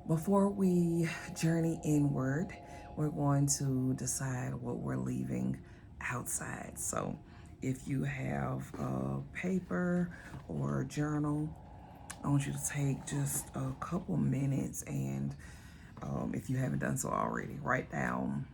Before we journey inward, we're going to decide what we're leaving outside. So if you have a paper or a journal, I want you to take just a couple minutes and if you haven't done so already, write down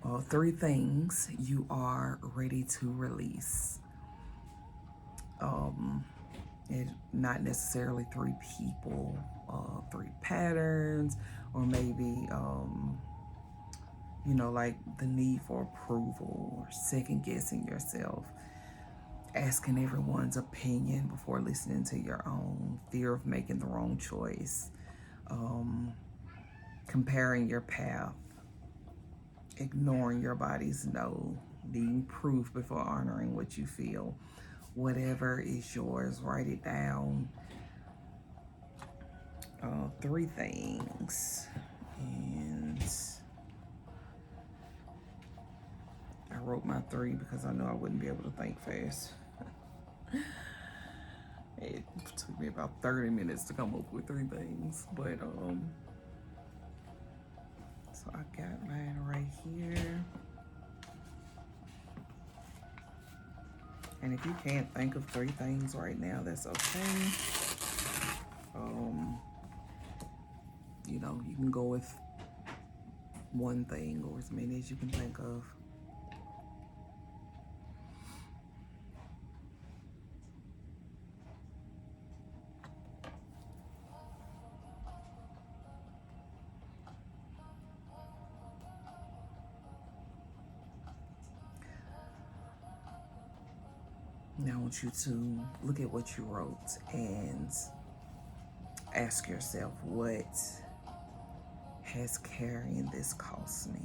3 things you are ready to release. It's not necessarily 3 people, 3 patterns, or maybe, like the need for approval or second guessing yourself, asking everyone's opinion before listening to your own, fear of making the wrong choice, comparing your path, ignoring your body's no, needing proof before honoring what you feel. Whatever is yours, write it down. 3 things. And I wrote my 3 because I know I wouldn't be able to think fast. It took me about 30 minutes to come up with 3 things, but so I got mine right here. And if you can't think of 3 things right now, that's okay. You can go with 1 thing or as many as you can think of. Now I want you to look at what you wrote and ask yourself, what has carrying this cost me?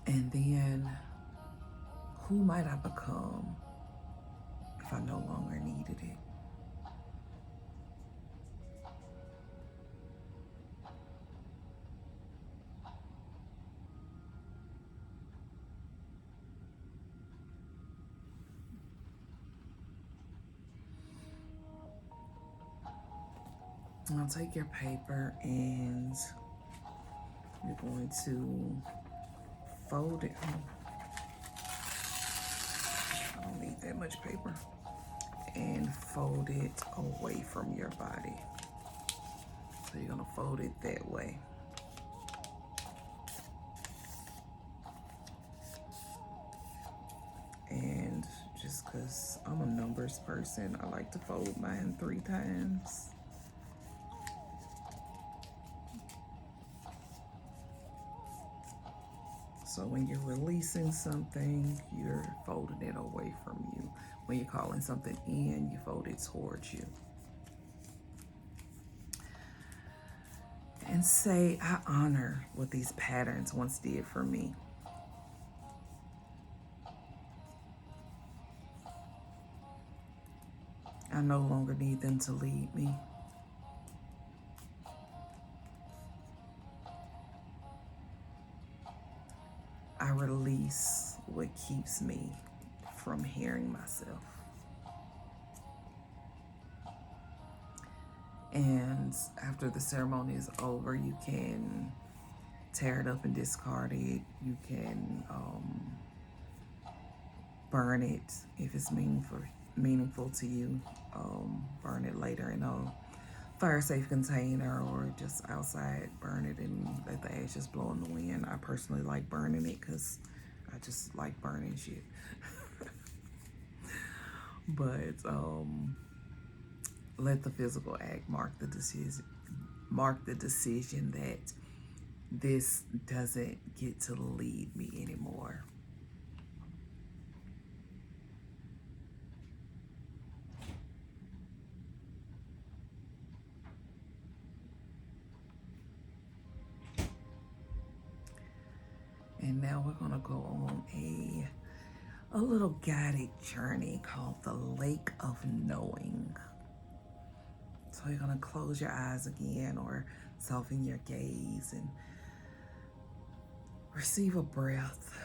And then, who might I become if I no longer needed it? Now take your paper and you're going to fold it. I don't need that much paper. And fold it away from your body. So you're gonna fold it that way. And just because I'm a numbers person, I like to fold mine 3 times. So when you're releasing something, you're folding it away from you. When you're calling something in, you fold it towards you. And say, I honor what these patterns once did for me. I no longer need them to lead me. I release what keeps me from hearing myself. And after the ceremony is over, you can tear it up and discard it. You can burn it if it's meaningful to you. Burn it later in a fire-safe container or just outside. Burn it and let the ashes blow in the wind. I personally like burning it because I just like burning shit. But let the physical act mark the decision that this doesn't get to lead me anymore. And now we're gonna go on a a little guided journey called the Lake of Knowing. So you're going to close your eyes again or soften your gaze and receive a breath.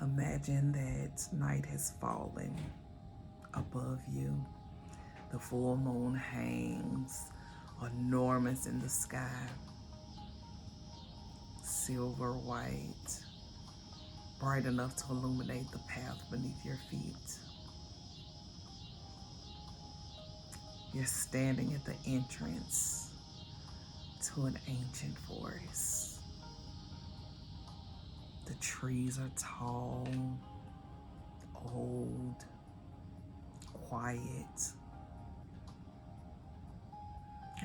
Imagine that night has fallen above you. The full moon hangs enormous in the sky, silver white, bright enough to illuminate the path beneath your feet. You're standing at the entrance to an ancient forest. The trees are tall, old, quiet,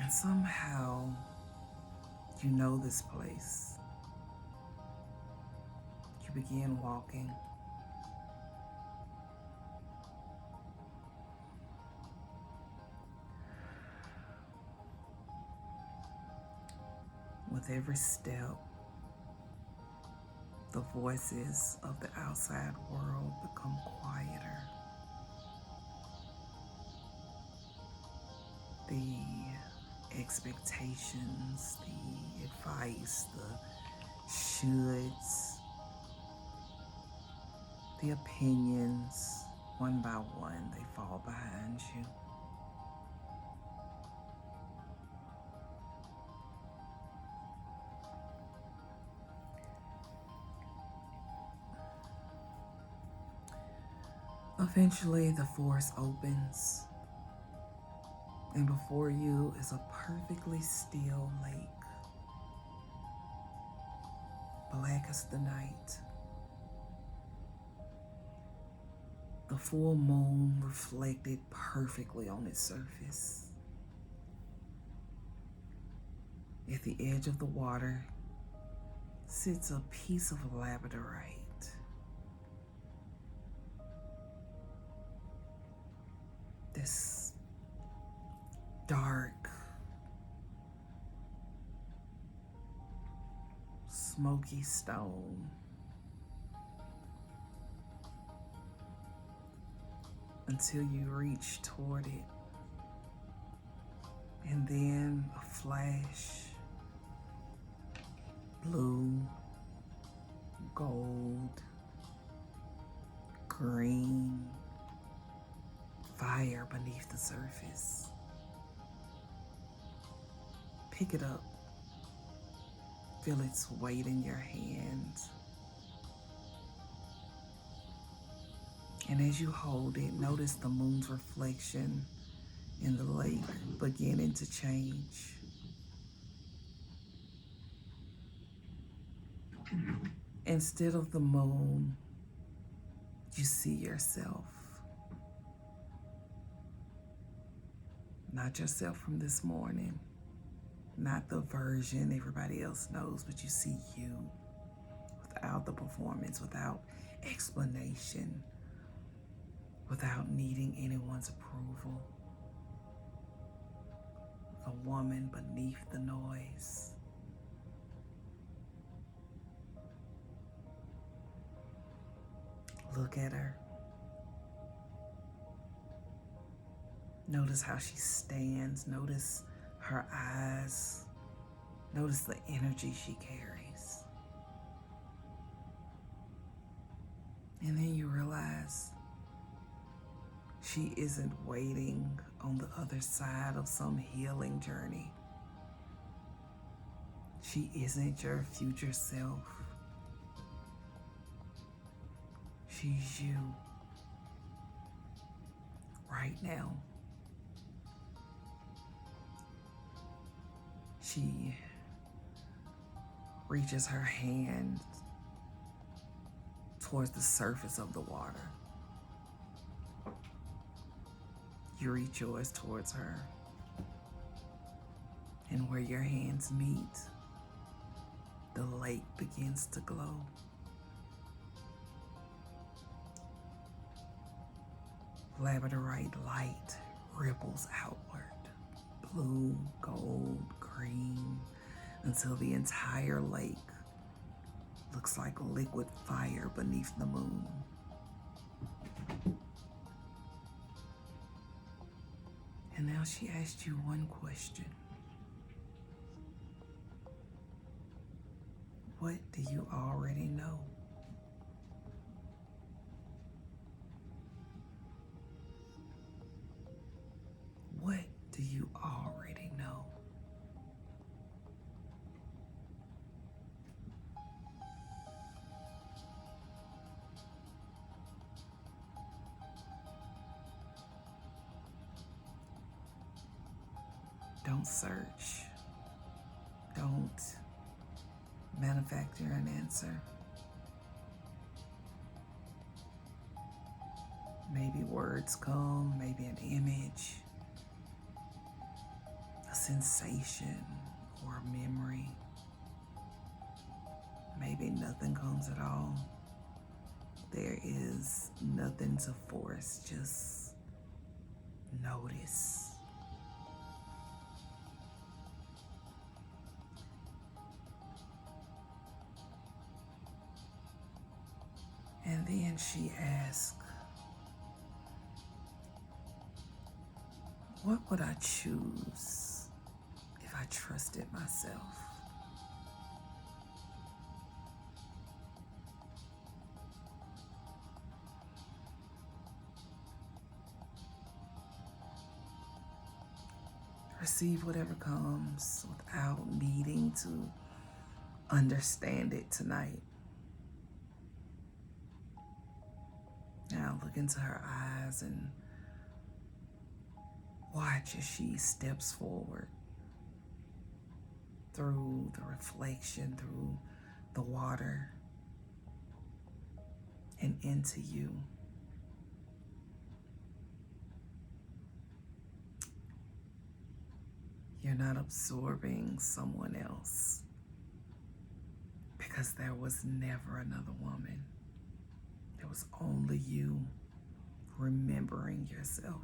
and somehow you know this place. You begin walking. With every step, the voices of the outside world become quieter. The expectations, the advice, the shoulds, the opinions, one by one, they fall behind you. Eventually, the forest opens, and before you is a perfectly still lake, black as the night. The full moon reflected perfectly on its surface. At the edge of the water sits a piece of Labradorite. This dark, smoky stone. Until you reach toward it. And then a flash, blue, gold, green, fire beneath the surface. Pick it up. Feel its weight in your hand. And as you hold it, notice the moon's reflection in the lake beginning to change. Instead of the moon, you see yourself. Not yourself from this morning, not the version everybody else knows, but you see you without the performance, without explanation, without needing anyone's approval. A woman beneath the noise. Look at her. Notice how she stands. Notice her eyes. Notice the energy she carries. And then you realize she isn't waiting on the other side of some healing journey. She isn't your future self. She's you right now. She reaches her hand towards the surface of the water. You reach yours towards her. And where your hands meet, the lake begins to glow. Labradorite light ripples outward. Blue, gold, green, until the entire lake looks like liquid fire beneath the moon. And now she asked you one question. What do you already know? What do you already know? Don't search. Don't manufacture an answer. Maybe words come, maybe an image, a sensation, or a memory. Maybe nothing comes at all. There is nothing to force, just notice. And then she asked, what would I choose if I trusted myself? Receive whatever comes without needing to understand it tonight. Now look into her eyes and watch as she steps forward through the reflection, through the water, and into you. You're not absorbing someone else, because there was never another woman. There was only you remembering yourself.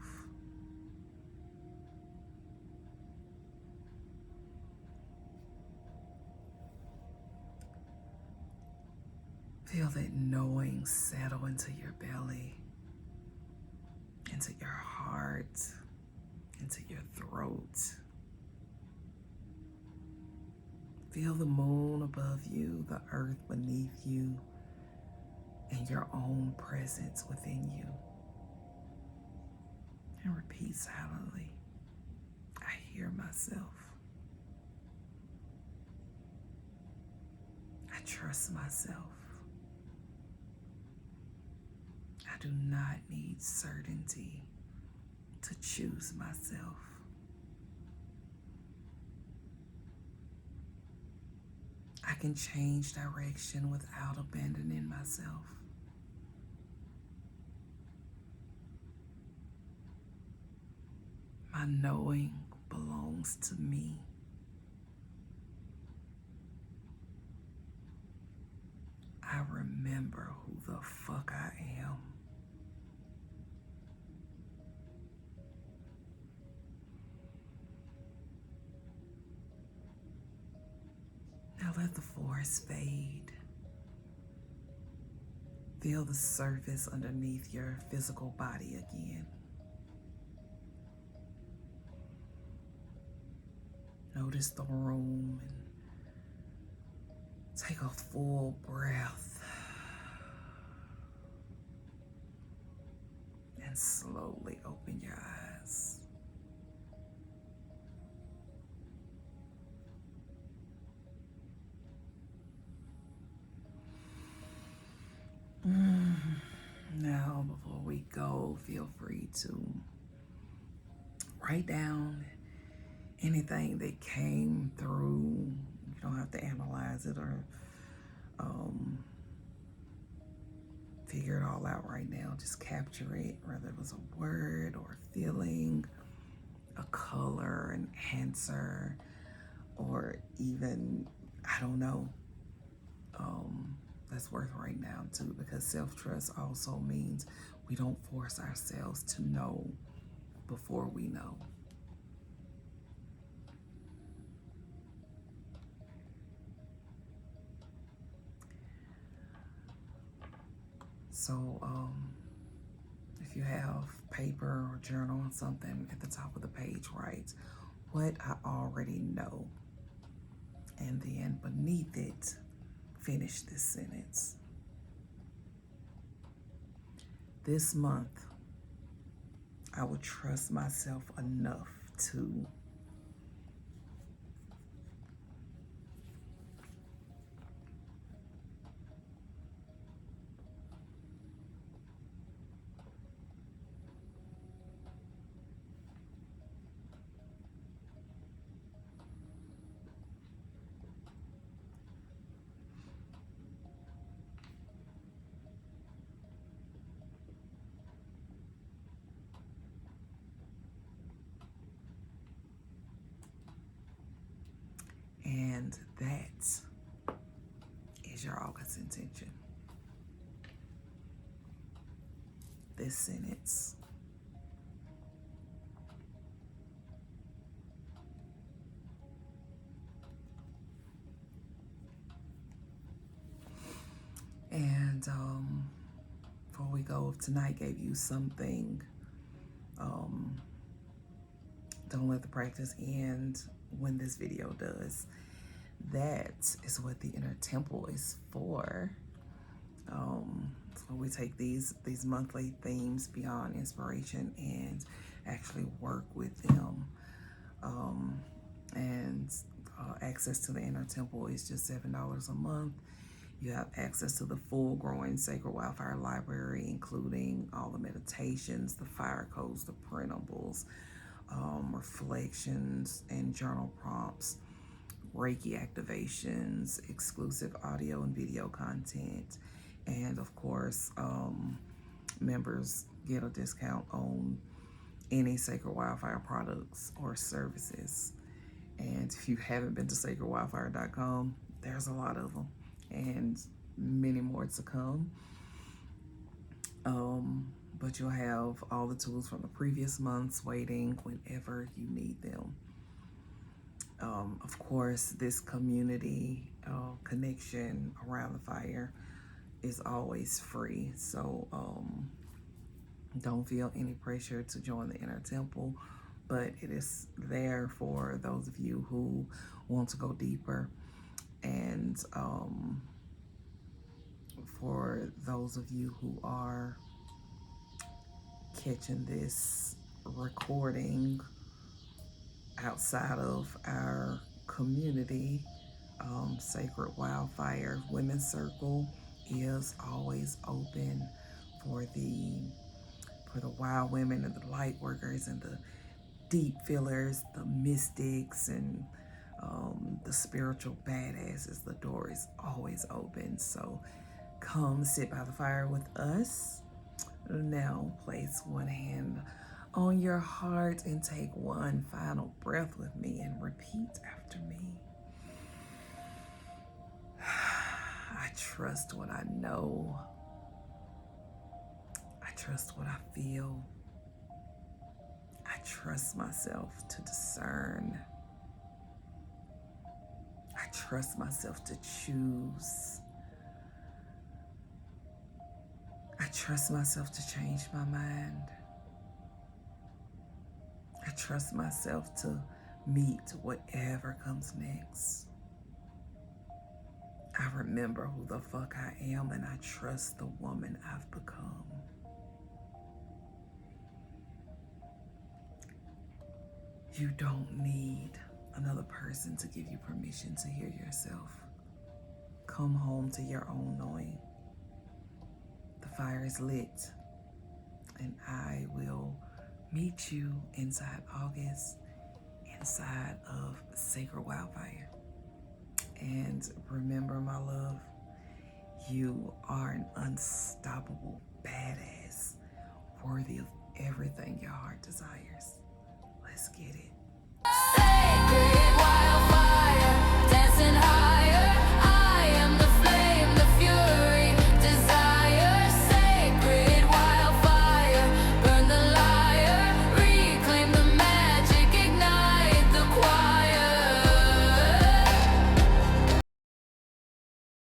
Feel that knowing settle into your belly, into your heart, into your throat. Feel the moon above you, the earth beneath you, and your own presence within you. And repeat silently, I hear myself. I trust myself. I do not need certainty to choose myself. I can change direction without abandoning myself. My knowing belongs to me. I remember who the fuck I am. Now let the forest fade. Feel the surface underneath your physical body again. Notice the room and take a full breath. And slowly open your eyes. Now, before we go, feel free to write down anything that came through. You don't have to analyze it or figure it all out right now. Just capture it, whether it was a word or a feeling, a color, an answer, or even, I don't know, that's worth right now too, because self-trust also means we don't force ourselves to know before we know. So if you have paper or journal or something, at the top of the page, write what I already know. And then beneath it, finish this sentence. This month, I will trust myself enough to. And that is your August intention. This sentence. And before we go, if tonight gave you something, don't let the practice end when this video does. That is what the inner temple is for. So we take these monthly themes beyond inspiration and actually work with them. And access to the inner temple is just $7 a month. You have access to the full growing Sacred Wildfire library, including all the meditations, the fire codes, the printables, reflections and journal prompts, Reiki activations, exclusive audio and video content, and of course, members get a discount on any Sacred Wildfire products or services. And if you haven't been to sacredwildfire.com, there's a lot of them and many more to come. But you'll have all the tools from the previous months waiting whenever you need them. Of course, this community connection around the fire is always free. So don't feel any pressure to join the inner temple, but it is there for those of you who want to go deeper, and for those of you who are catching this recording outside of our community, Sacred Wildfire Women's Circle is always open for the wild women and the light workers and the deep feelers, the mystics, and the spiritual badasses. The door is always open. So come sit by the fire with us. Now place one hand on your heart and take one final breath with me and repeat after me. I trust what I know. I trust what I feel. I trust myself to discern. I trust myself to choose. I trust myself to change my mind. I trust myself to meet whatever comes next. I remember who the fuck I am, and I trust the woman I've become. You don't need another person to give you permission to hear yourself. Come home to your own knowing. The fire is lit, and I will meet you inside August, inside of Sacred Wildfire. And remember, my love, you are an unstoppable badass, worthy of everything your heart desires. Let's get it.